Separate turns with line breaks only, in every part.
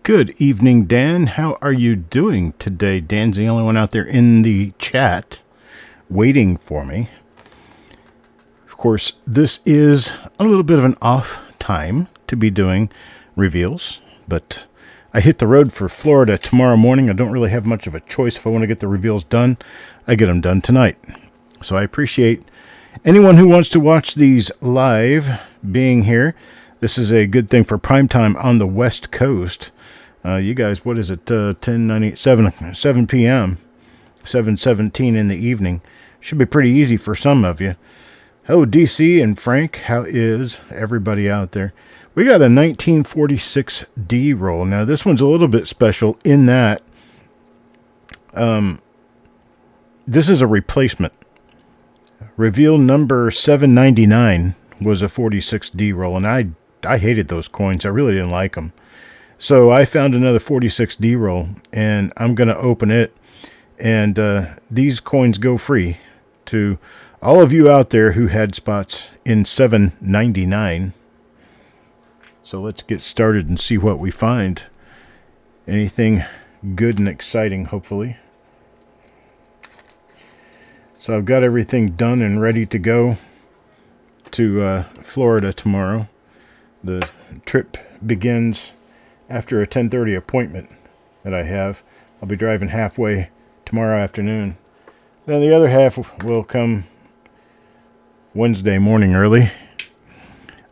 Good evening, Dan. How are you doing today? Dan's the only one out there in the chat waiting for me. Of course, this is a little bit of an off time to be doing reveals, but I hit the road for Florida tomorrow morning. I don't really have much of a choice. If I want to get the reveals done, I get them done tonight. So I appreciate anyone who wants to watch these live being here. This is a good thing for prime time on the West Coast. You guys, what is it? 7 p.m., 7:17 in the evening. Should be pretty easy for some of you. Oh, DC and Frank, how is everybody out there? We got a 1946 D roll. Now, this one's a little bit special in that this is a replacement. Reveal number 799 was a 46 D roll, and I hated those coins. I really didn't like them. So I found another 46D roll, and I'm going to open it. And these coins go free to all of you out there who had spots in 799. So let's get started and see what we find. Anything good and exciting, hopefully. So I've got everything done and ready to go to Florida tomorrow. The trip begins after a 10:30 appointment that I have. I'll be driving halfway tomorrow afternoon. Then the other half will come Wednesday morning early.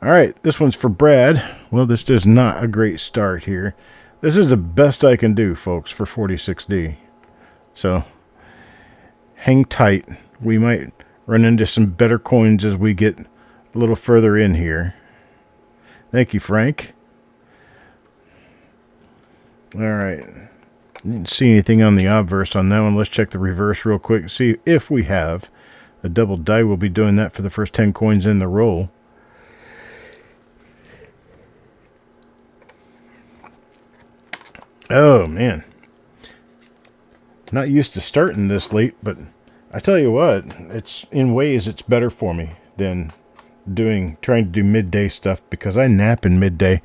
All right, this one's for Brad. Well, this is not a great start here. This is the best I can do, folks, for 46D. So hang tight. We might run into some better coins as we get a little further in here. Thank you, Frank. All right. Didn't see anything on the obverse on that one. Let's check the reverse real quick and see if we have a double die. We'll be doing that for the first 10 coins in the roll. Oh, man. Not used to starting this late, but I tell you what, it's in ways it's better for me than trying to do midday stuff, because I nap in midday.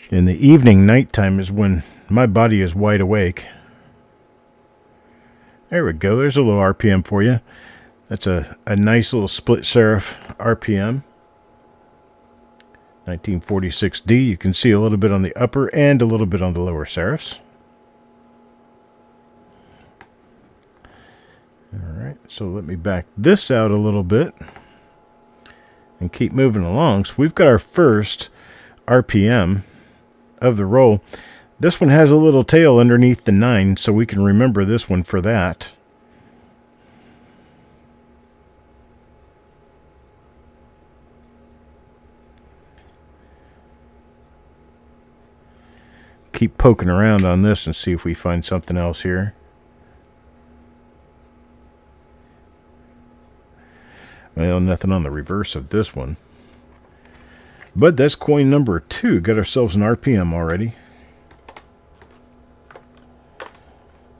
In the evening, nighttime is when my body is wide awake. There we go. There's a little RPM for you. That's a nice little split serif RPM. 1946D. You can see a little bit on the upper and a little bit on the lower serifs. All right. So let me back this out a little bit and keep moving along. So we've got our first RPM of the roll. This one has a little tail underneath the 9, so we can remember this one for that. Keep poking around on this and see if we find something else here. Well, nothing on the reverse of this one. But that's coin number 2. Got ourselves an RPM already.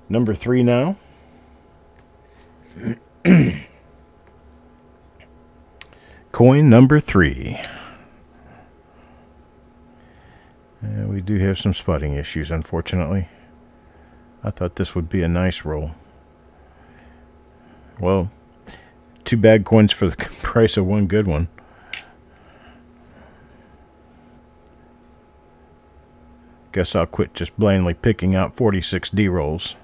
Number 3 now. Coin number 3. We do have some spotting issues, unfortunately. I thought this would be a nice roll. Well, 2 bad coins for the price of one good one. Guess I'll quit just blindly picking out 46D rolls.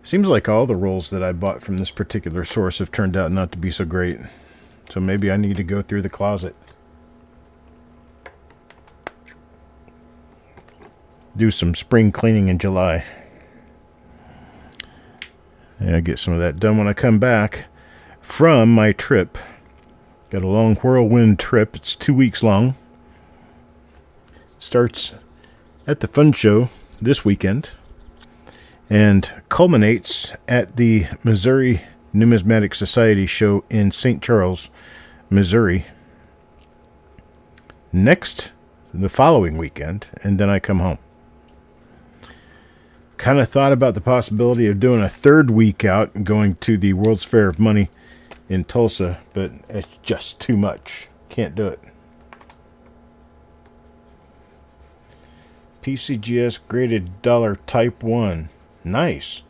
Seems like all the rolls that I bought from this particular source have turned out not to be so great. So maybe I need to go through the closet. Do some spring cleaning in July. And I'll get some of that done when I come back from my trip. Got a long whirlwind trip. It's 2 weeks long. Starts at the Fun Show this weekend and culminates at the Missouri Numismatic Society show in St. Charles, Missouri. The following weekend, and then I come home. Kind of thought about the possibility of doing a third week out and going to the World's Fair of Money in Tulsa, but it's just too much. Can't do it. PCGS graded dollar type 1. Nice.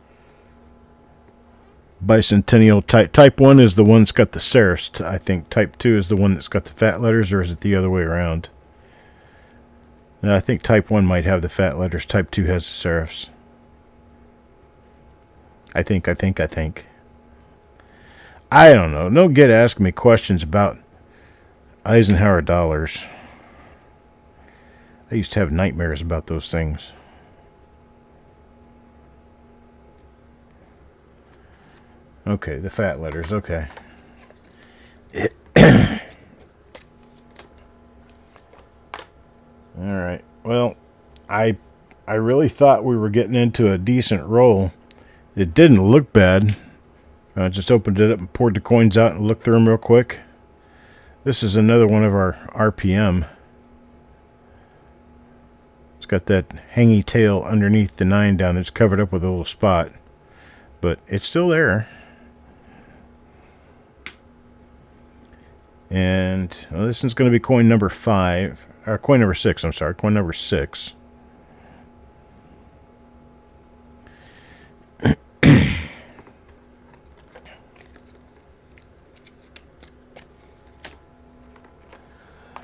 Bicentennial type 1 is the one that's got the serifs. I think type 2 is the one that's got the fat letters, or is it the other way around? No, I think type 1 might have the fat letters. Type 2 has the serifs. I think. I don't know. Don't get asking me questions about Eisenhower dollars. I used to have nightmares about those things. Okay, the fat letters. Okay. All right. Well, I really thought we were getting into a decent roll. It didn't look bad. I just opened it up and poured the coins out and looked through them real quick. This is another one of our RPM. It's got that hangy tail underneath the 9 down. It's covered up with a little spot. But it's still there. And well, this one's going to be coin number 5. Or coin number 6, I'm sorry. Coin number 6.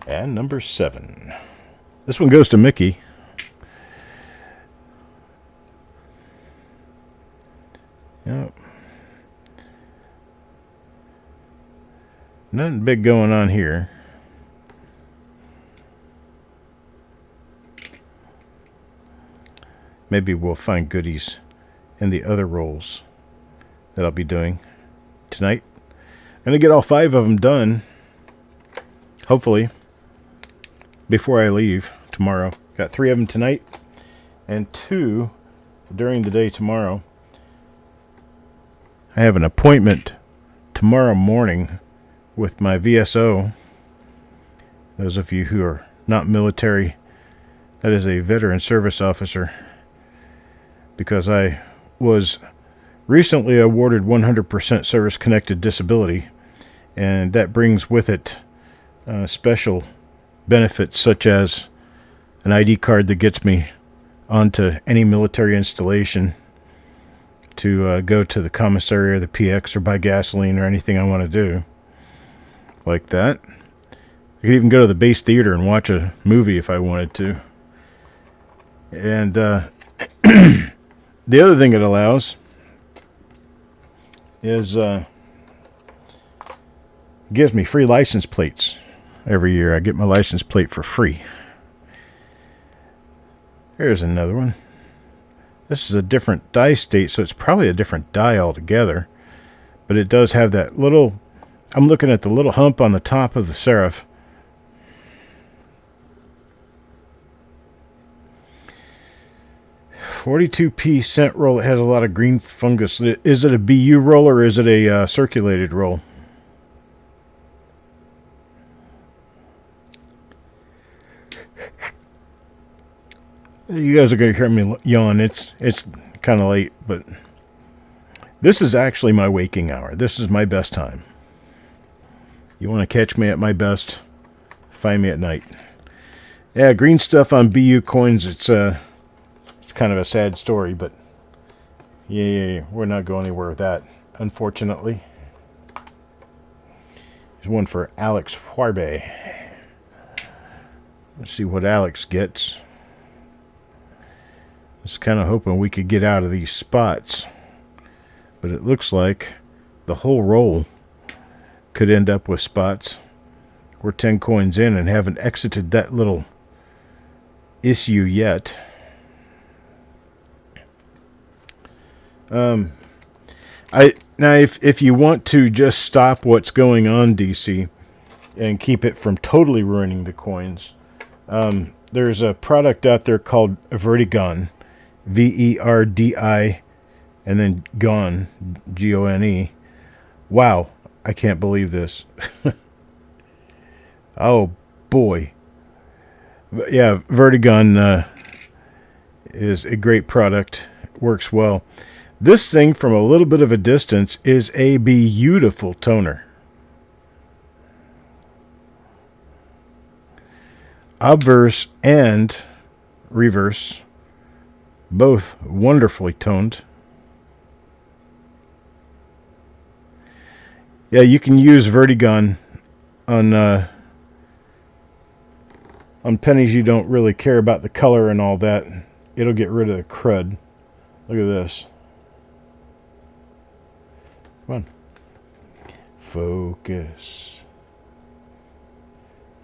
And number 7. This one goes to Mickey. Yep. Nothing big going on here. Maybe we'll find goodies in the other rolls that I'll be doing tonight. I'm going to get all 5 of them done, hopefully, before I leave tomorrow. Got 3 of them tonight and 2 during the day tomorrow. I have an appointment tomorrow morning with my VSO. Those of you who are not military, that is a veteran service officer, because I was recently awarded 100% service-connected disability, and that brings with it special benefits such as an ID card that gets me onto any military installation to go to the commissary or the PX or buy gasoline or anything I want to do like that. I could even go to the base theater and watch a movie if I wanted to. And the other thing it allows is gives me free license plates every year. I get my license plate for free. Here's another one. This is a different die state, so it's probably a different die altogether. But it does have that little... I'm looking at the little hump on the top of the serif. $42p cent roll. It has a lot of green fungus. Is it a BU roll or is it a circulated roll? You guys are going to hear me yawn. It's kind of late, but this is actually my waking hour. This is my best time. You want to catch me at my best, find me at night. Yeah, green stuff on BU coins, it's kind of a sad story, but yeah, we're not going anywhere with that, unfortunately. There's one for Alex Huarbe. Let's see what Alex gets. Just kind of hoping we could get out of these spots. But it looks like the whole roll could end up with spots. We're 10 coins in and haven't exited that little issue yet. Now if you want to just stop what's going on, DC, and keep it from totally ruining the coins, there's a product out there called Vertigon. VERDI and then gone, GONE. Wow, I can't believe this. Oh boy. But yeah, Vertigon is a great product. Works well. This thing from a little bit of a distance is a beautiful toner. Obverse and reverse, both wonderfully toned. Yeah, you can use Vertigon on pennies you don't really care about the color and all that. It'll get rid of the crud. Look at this. Come on. Focus.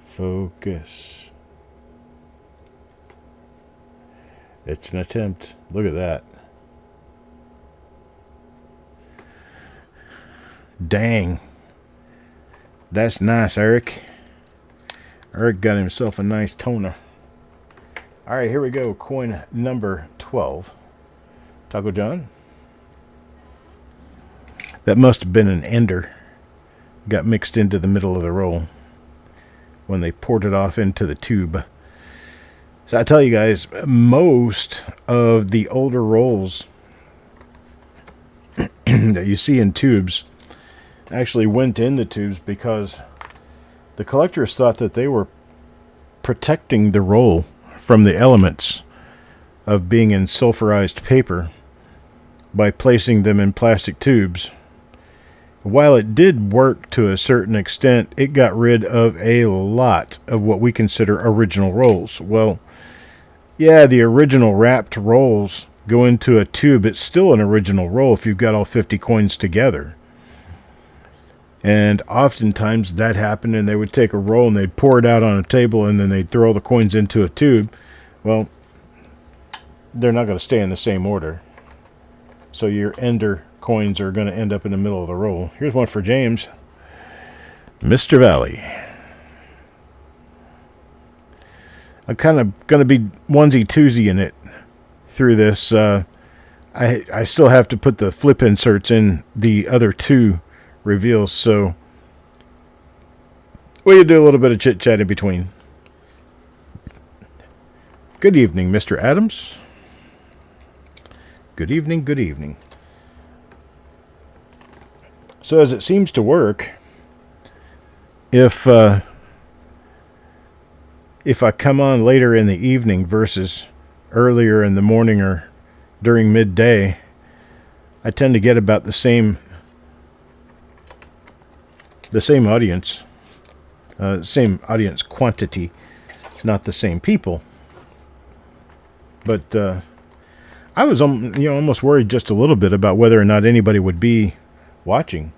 Focus. It's an attempt. Look at that. Dang. That's nice, Eric. Eric got himself a nice toner. Alright, here we go. Coin number 12. Taco John. That must have been an ender. Got mixed into the middle of the roll when they poured it off into the tube. So I tell you guys, most of the older rolls that you see in tubes actually went in the tubes because the collectors thought that they were protecting the roll from the elements of being in sulfurized paper by placing them in plastic tubes. While it did work to a certain extent, it got rid of a lot of what we consider original rolls. Well, yeah, the original wrapped rolls go into a tube. It's still an original roll if you've got all 50 coins together. And oftentimes that happened, and they would take a roll and they'd pour it out on a table, and then they'd throw the coins into a tube. Well, they're not going to stay in the same order. So your ender coins are going to end up in the middle of the roll. Here's one for James. Mr. Valley. I'm kind of going to be onesie-twosie in it through this. I still have to put the flip inserts in the other two reveals, so we'll do a little bit of chit-chat in between. Good evening, Mr. Adams. Good evening, good evening. So as it seems to work, if I come on later in the evening versus earlier in the morning or during midday, I tend to get about the same audience, same audience quantity, not the same people. But I was almost worried just a little bit about whether or not anybody would be watching.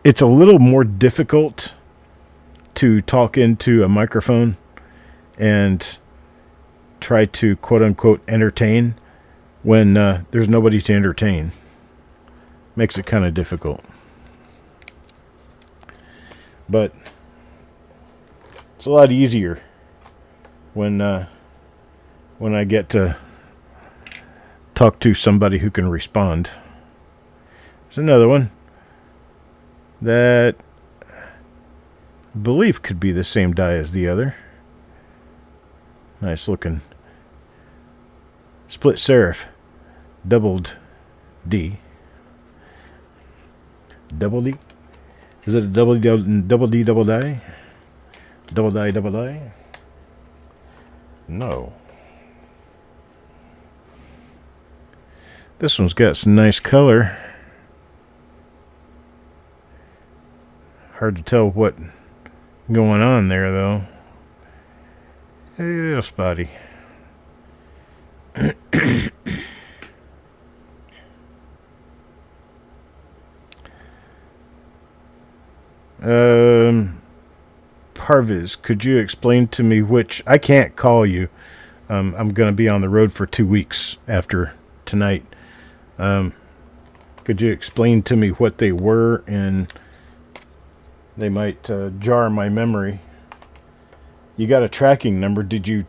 It's a little more difficult to talk into a microphone and try to quote unquote entertain when there's nobody to entertain. Makes it kind of difficult. But it's a lot easier when I get to talk to somebody who can respond. There's another one that I believe could be the same die as the other. Nice looking. Split serif. Doubled D. Double D? Is it a double D, double die? Double die, double die? No. This one's got some nice color. Hard to tell what going on there, though. A little spotty. Parviz, could you explain to me which... I can't call you. I'm going to be on the road for 2 weeks after tonight. Could you explain to me what they were, and they might jar my memory. You got a tracking number. Did you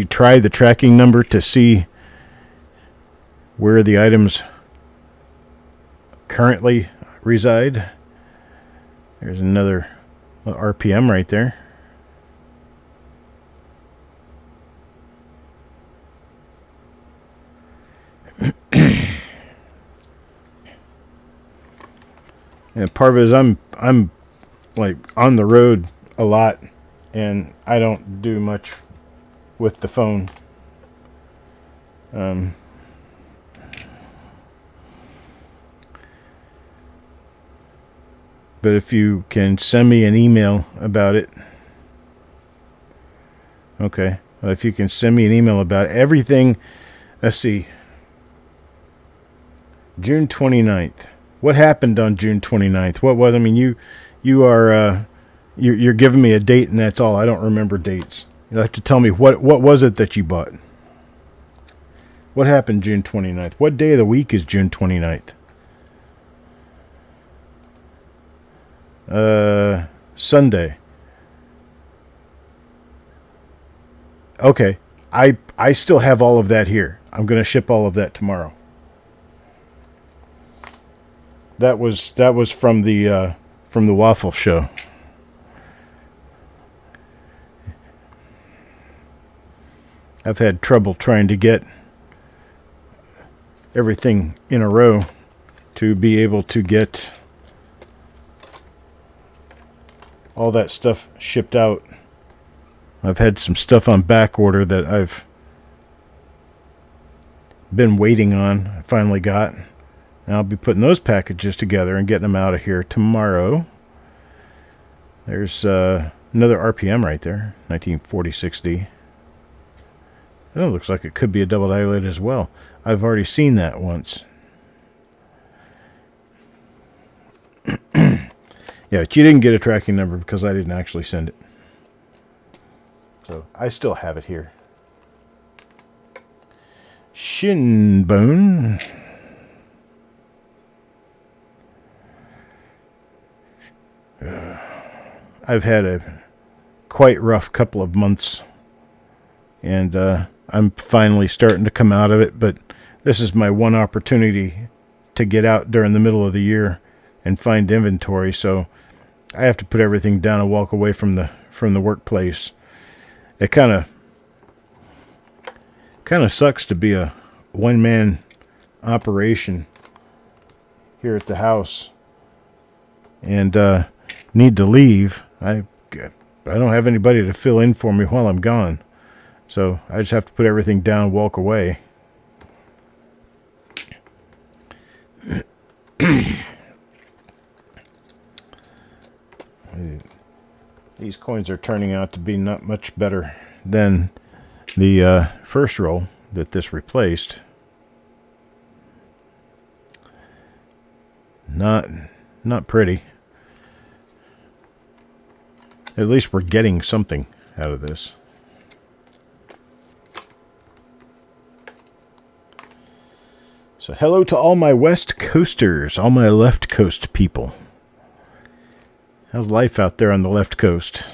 try the tracking number to see where the items currently reside? There's another RPM right there. And Parviz, I'm like on the road a lot and I don't do much with the phone. But if you can send me an email about it. Okay. Well, if you can send me an email about everything. Let's see. June 29th. What happened on June 29th? What was, I mean, you're giving me a date and that's all. I don't remember dates. You have to tell me what was it that you bought? What happened June 29th? What day of the week is June 29th? Sunday. Okay. I still have all of that here. I'm going to ship all of that tomorrow. That was from the waffle show. I've had trouble trying to get everything in a row to be able to get all that stuff shipped out. I've had some stuff on back order that I've been waiting on. I finally got. And I'll be putting those packages together and getting them out of here tomorrow. There's another RPM right there, 1940-60. It looks like it could be a double dilate as well. I've already seen that once. Yeah, but you didn't get a tracking number because I didn't actually send it. So I still have it here. Shin bone. I've had a quite rough couple of months, and I'm finally starting to come out of it, but this is my one opportunity to get out during the middle of the year and find inventory, so I have to put everything down and walk away from the workplace. It kind of sucks to be a one-man operation here at the house and need to leave. I don't have anybody to fill in for me while I'm gone. So I just have to put everything down and walk away. These coins are turning out to be not much better than the first roll that this replaced. Not pretty. At least we're getting something out of this. So hello to all my West Coasters, all my left coast people. How's life out there on the left coast?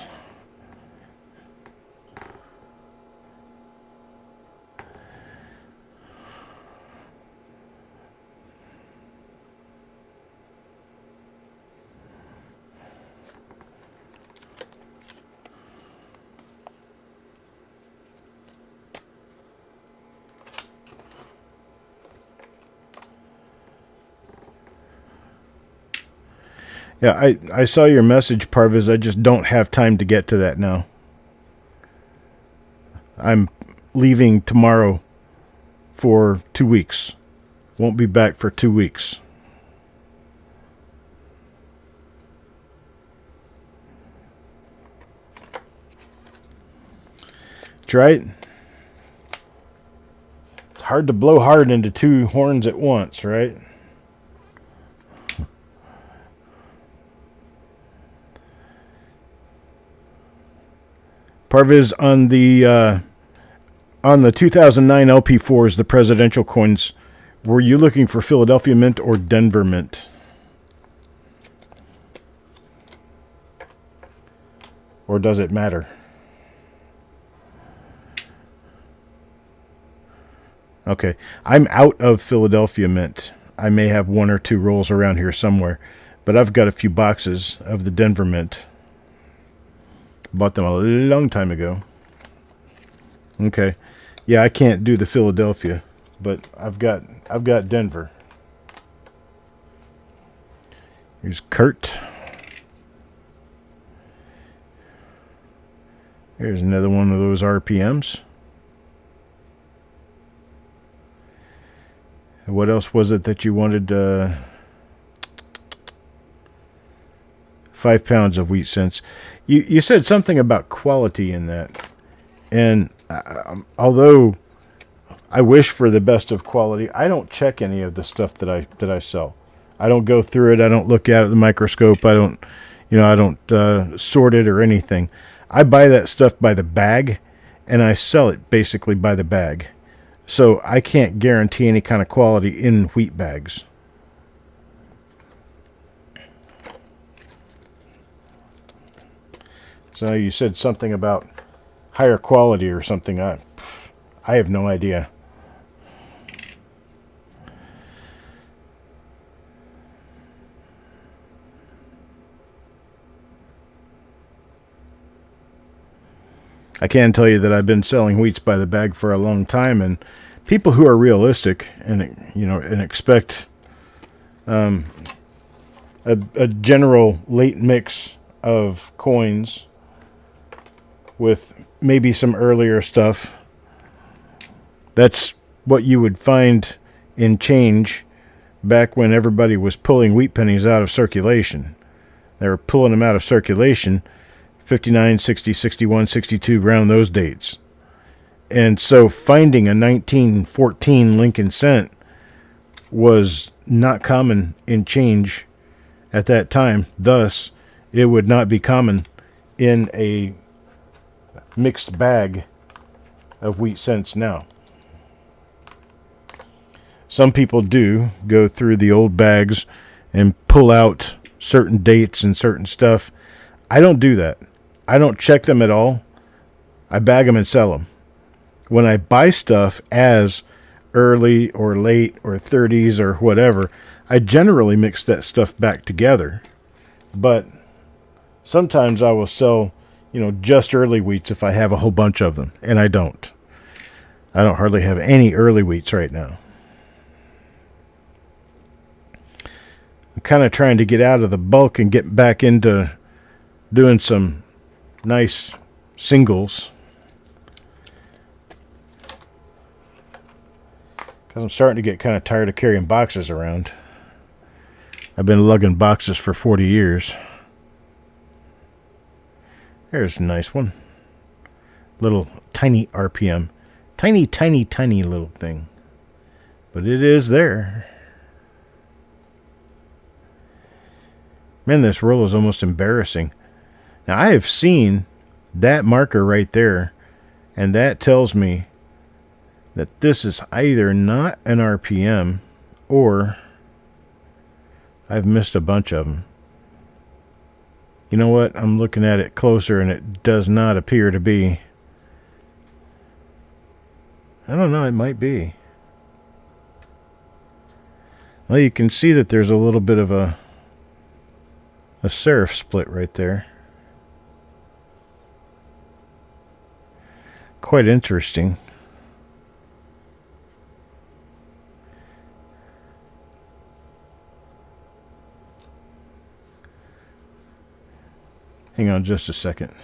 Yeah, I saw your message, Parviz. I just don't have time to get to that now. I'm leaving tomorrow for 2 weeks. Won't be back for 2 weeks. That's right. It's hard to blow hard into two horns at once, right? Parviz, on the 2009 LP4s, the presidential coins, were you looking for Philadelphia Mint or Denver Mint? Or does it matter? Okay, I'm out of Philadelphia Mint. I may have 1 or 2 rolls around here somewhere, but I've got a few boxes of the Denver Mint. Bought them a long time ago. Okay. Yeah, I can't do the Philadelphia, but I've got Denver. Here's Kurt. Here's another one of those RPMs. What else was it that you wanted? 5 pounds of wheat cents. You said something about quality in that. And although I wish for the best of quality, I don't check any of the stuff that I sell. I don't go through it. I don't look at it with the microscope. I don't sort it or anything. I buy that stuff by the bag, and I sell it basically by the bag. So I can't guarantee any kind of quality in wheat bags. So you said something about higher quality or something. I have no idea. I can tell you that I've been selling wheats by the bag for a long time, and people who are realistic and expect a general late mix of coins with maybe some earlier stuff. That's what you would find in change back when everybody was pulling wheat pennies out of circulation. They were pulling them out of circulation 59, 60, 61, 62, around those dates. And so finding a 1914 Lincoln cent was not common in change at that time. Thus, it would not be common in a mixed bag of wheat cents now. Some people do go through the old bags and pull out certain dates and certain stuff. I don't do that. I don't check them at all. I bag them and sell them. When I buy stuff as early or late or 30s or whatever, I generally mix that stuff back together. But sometimes I will sell, just early wheats if I have a whole bunch of them, and I don't. I don't hardly have any early wheats right now. I'm kind of trying to get out of the bulk and get back into doing some nice singles, because I'm starting to get kind of tired of carrying boxes around. I've been lugging boxes for 40 years. There's a nice one. Little tiny RPM. Tiny, tiny, tiny little thing. But it is there. Man, this roll is almost embarrassing. Now, I have seen that marker right there, and that tells me that this is either not an RPM or I've missed a bunch of them. You know what? I'm looking at it closer, and it does not appear to be. I don't know. It might be. Well, you can see that there's a little bit of a serif split right there. Quite interesting. Hang on just a second.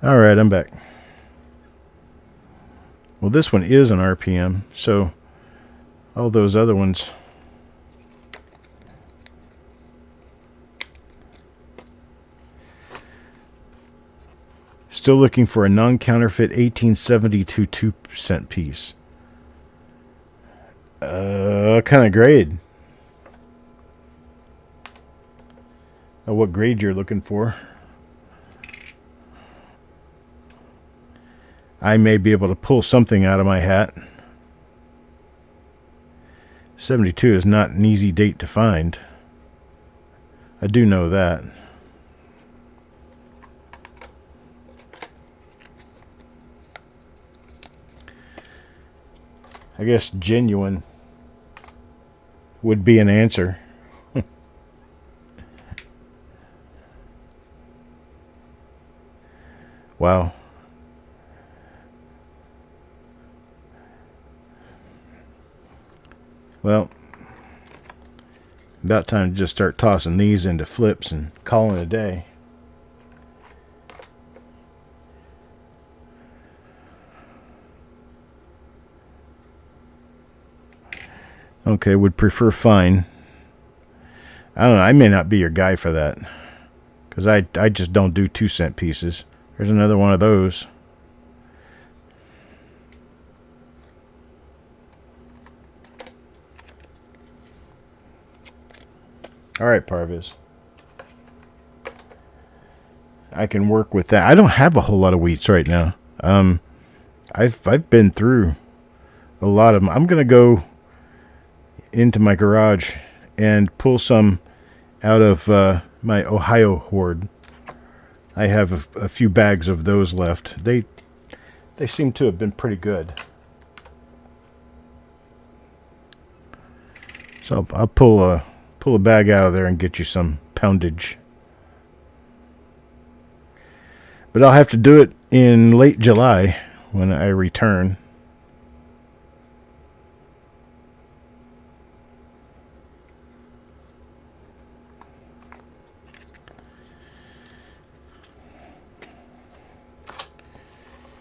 All right, I'm back. Well, this one is an RPM, so all those other ones. Still looking for a non-counterfeit 1872 2-cent piece. Kind of grade? What grade you're looking for? I may be able to pull something out of my hat. 72 is not an easy date to find. I do know that. I guess genuine would be an answer. Wow. Well, about time to just start tossing these into flips and calling it a day. Okay, would prefer fine. I don't know, I may not be your guy for that. Because I just don't do 2-cent pieces. There's another one of those. Alright, Parvis. I can work with that. I don't have a whole lot of wheats right now. I've been through a lot of them. I'm gonna go into my garage and pull some out of my Ohio hoard. I have a few bags of those left. They seem to have been pretty good. So I'll pull a bag out of there and get you some poundage. But I'll have to do it in late July when I return.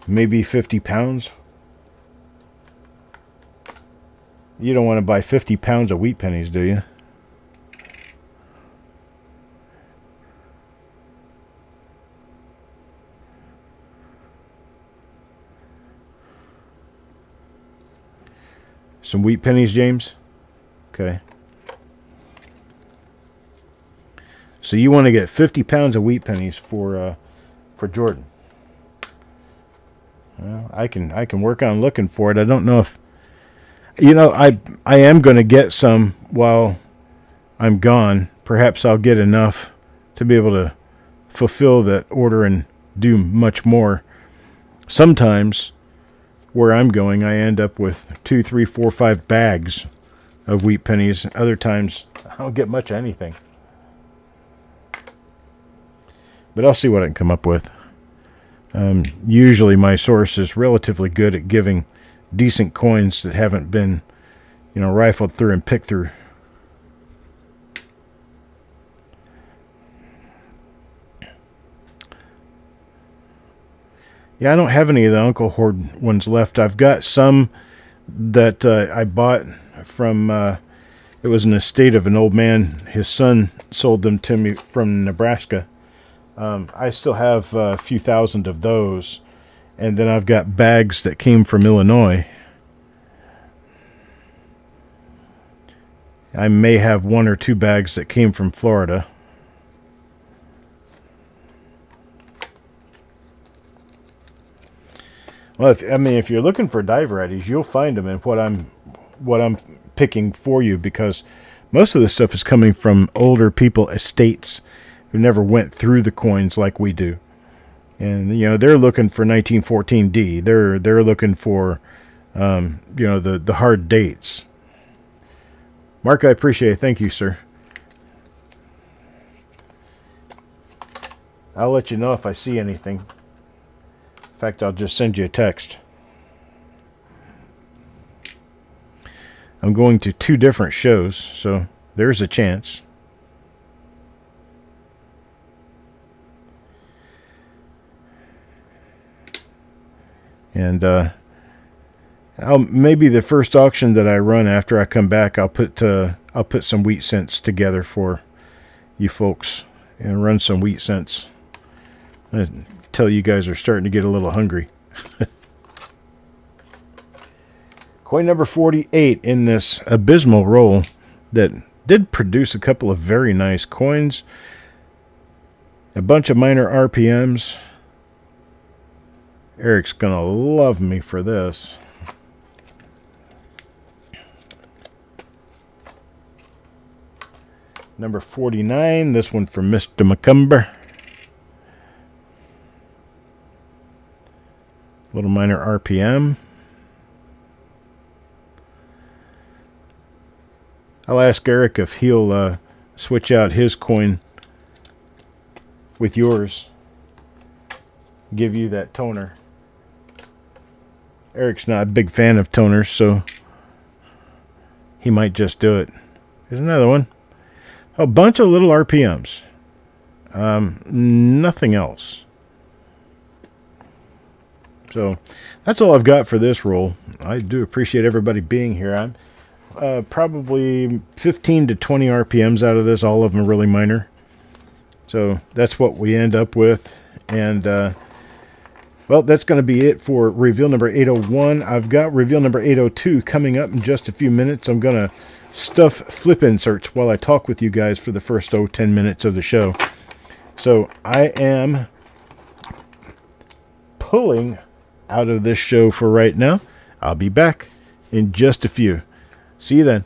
Maybe 50 pounds. You don't want to buy 50 pounds of wheat pennies, do you? Some wheat pennies, James? Okay. So you want to get 50 pounds of wheat pennies for Jordan. Well, I can work on looking for it. I don't know if, I am going to get some while I'm gone. Perhaps I'll get enough to be able to fulfill that order and do much more. Sometimes where I'm going, I end up with 2, 3, 4, 5 bags of wheat pennies. Other times I don't get much of anything. But I'll see what I can come up with. Usually my source is relatively good at giving decent coins that haven't been, rifled through and picked through. Yeah, I don't have any of the Uncle Horde ones left. I've got some that I bought from, it was an estate of an old man. His son sold them to me from Nebraska. I still have a few thousand of those. And then I've got bags that came from Illinois. I may have 1 or 2 bags that came from Florida. Well, if you're looking for die varieties, you'll find them in what I'm picking for you, because most of this stuff is coming from older people, estates, who never went through the coins like we do. And they're looking for 1914D. They're looking for the hard dates. Mark, I appreciate it. Thank you, sir. I'll let you know if I see anything. In fact, I'll just send you a text. I'm going to 2 different shows, so there's a chance. And maybe the first auction that I run after I come back, I'll put some wheat cents together for you folks and run some wheat cents. Until you guys are starting to get a little hungry. Coin number 48 in this abysmal roll that did produce a couple of very nice coins. A bunch of minor RPMs. Eric's going to love me for this. Number 49, this one from Mr. McCumber. Little minor RPM. I'll ask Eric if he'll switch out his coin with yours give you that toner. Eric's not a big fan of toners, so he might just do it. Here's another one. A bunch of little RPMs. Nothing else. So that's all I've got for this roll. I do appreciate everybody being here. I'm probably 15 to 20 RPMs out of this. All of them are really minor. So that's what we end up with. And, well, that's going to be it for reveal number 801. I've got reveal number 802 coming up in just a few minutes. I'm going to stuff flip inserts while I talk with you guys for the first 10 minutes of the show. So I am pulling out of this show for right now. I'll be back in just a few. See you then.